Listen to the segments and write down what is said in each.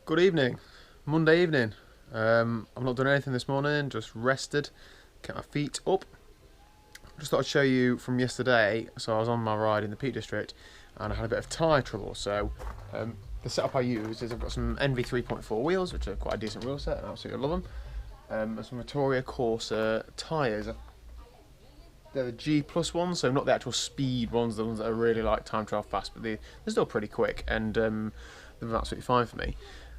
Good evening, Monday evening. I've not done anything this morning, just rested, kept my feet up. Just thought I'd show you from yesterday. So I was on my ride in the Peak District and I had a bit of tyre trouble. So the setup I use is I've got some Enve 3.4 wheels, which are quite a decent wheel set, and I absolutely love them. And some Vittoria Corsa tyres. They're the G plus ones, so not the actual speed ones, the ones that are really like time trial fast, but they're still pretty quick, and they've been absolutely fine for me.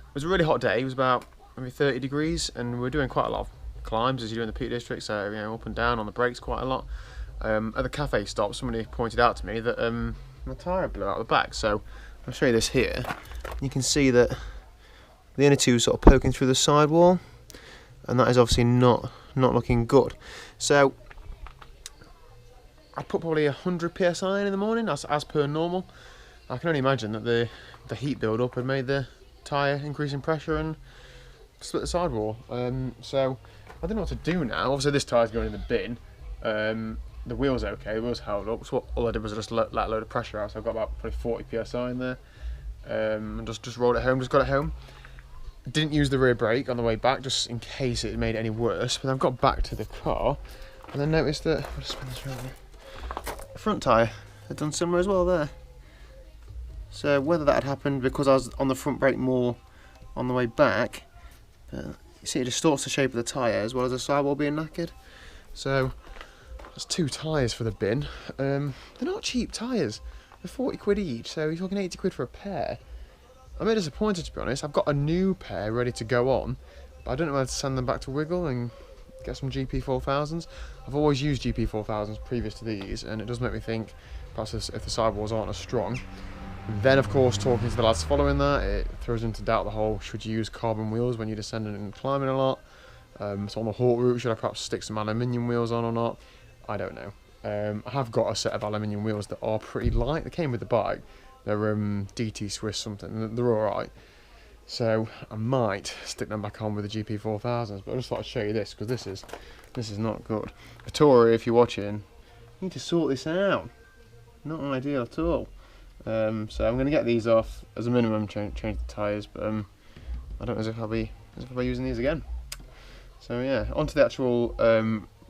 It was a really hot day. It was about maybe 30 degrees, and we were doing quite a lot of climbs as you do in the Peak District, so up and down on the brakes quite a lot. At the cafe stop, somebody pointed out to me that my tyre blew out the back. So I'll show you this here. You can see that the inner two sort of poking through the sidewall, and that is obviously not looking good. So I put probably 100 psi in the morning, as per normal. I can only imagine that the heat build up had made the tyre increase in pressure and split the sidewall. So I don't know what to do now. Obviously this tyre's going in the bin. The wheel's okay, the wheel's held up. So all I did was just let a load of pressure out. So I've got about probably 40 psi in there. And just rolled it home, just got it home. Didn't use the rear brake on the way back, just in case it made it any worse. But I've got back to the car and then noticed that, I'll just spin this around. The front tyre had done similar as well there. So whether that had happened because I was on the front brake more on the way back, you see it distorts the shape of the tyre as well as the sidewall being knackered. So that's 2 tyres for the bin. They're not cheap tyres. They're 40 quid each, so you're talking 80 quid for a pair. I'm a bit disappointed, to be honest. I've got a new pair ready to go on, but I don't know whether to send them back to Wiggle and get some GP4000s. I've always used GP4000s previous to these, and it does make me think perhaps if the sidewalls aren't as strong. Then, of course, talking to the lads following that, it throws into doubt the whole should you use carbon wheels when you're descending and climbing a lot. So on the Hawk route, should I perhaps stick some aluminium wheels on or not? I don't know. I have got a set of aluminium wheels that are pretty light. They came with the bike. They're DT Swiss something. They're alright. So I might stick them back on with the GP4000s. But I just thought I'd show you this because this is not good. Vittoria, if you're watching, you need to sort this out. Not ideal at all. So I'm going to get these off as a minimum, change the tyres, but I don't know as if I'll be using these again. So yeah, onto the actual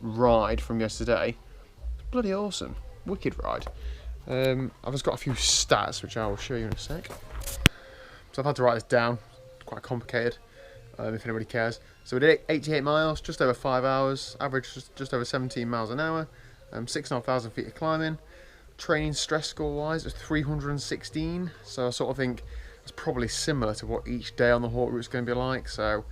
ride from yesterday. It's bloody awesome, wicked ride. I've just got a few stats which I will show you in a sec. So I've had to write this down, it's quite complicated, if anybody cares. So we did 88 miles, just over 5 hours, average just over 17 miles an hour, 6,500 feet of climbing. Training stress score wise was 316, so I sort of think it's probably similar to what each day on the Hawk route is going to be like, so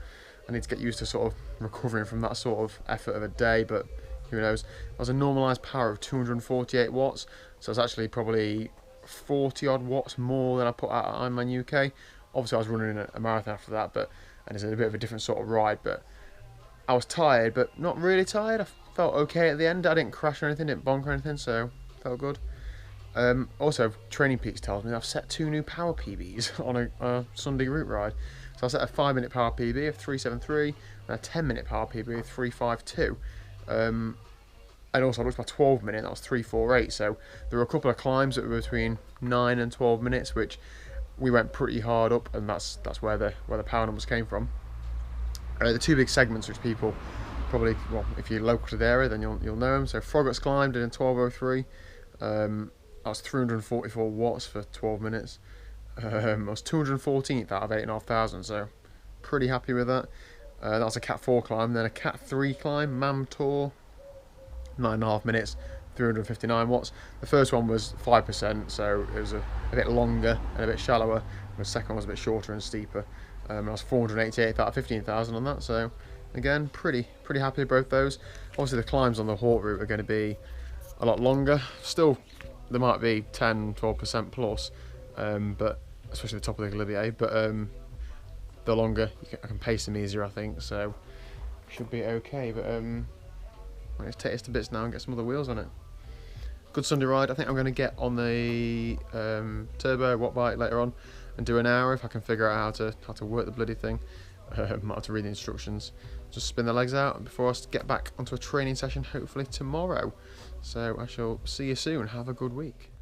I need to get used to sort of recovering from that sort of effort of a day, but who knows. It was a normalised power of 248 watts, so it's actually probably 40 odd watts more than I put out at Ironman UK. Obviously I was running a marathon after that, and it's a bit of a different sort of ride, but I was tired, but not really tired. I felt okay at the end. I didn't crash or anything, didn't bonk or anything, so felt good. Also, Training Peaks tells me I've set 2 new power PBs on a Sunday route ride. So I set a 5-minute power PB of 373 and a 10-minute power PB of 352. And also I looked at my 12-minute, that was 348. So there were a couple of climbs that were between 9 and 12 minutes, which we went pretty hard up, and that's where the power numbers came from. The 2 big segments which people probably, well, if you're local to the area, then you'll know them. So Froggett's Climb did in 12:03. That was 344 watts for 12 minutes. I was 214th out of 8,500, so pretty happy with that. That was a Cat 4 climb, then a Cat 3 climb, Mam Tour, 9.5 minutes, 359 watts. The first one was 5%, so it was a bit longer and a bit shallower. The second one was a bit shorter and steeper. I was 488th out of 15,000 on that, so again, pretty happy with both those. Obviously the climbs on the Hawk route are going to be a lot longer. Still, there might be 10-12% plus, but especially the top of the Galibier, but the longer I can pace them easier, I think, so should be okay. But let's take this to bits now and get some other wheels on it. Good Sunday ride. I think I'm going to get on the turbo watt bike later on and do an hour if I can figure out how to work the bloody thing. Might have to read the instructions. Just spin the legs out before I get back onto a training session, hopefully tomorrow. So I shall see you soon. Have a good week.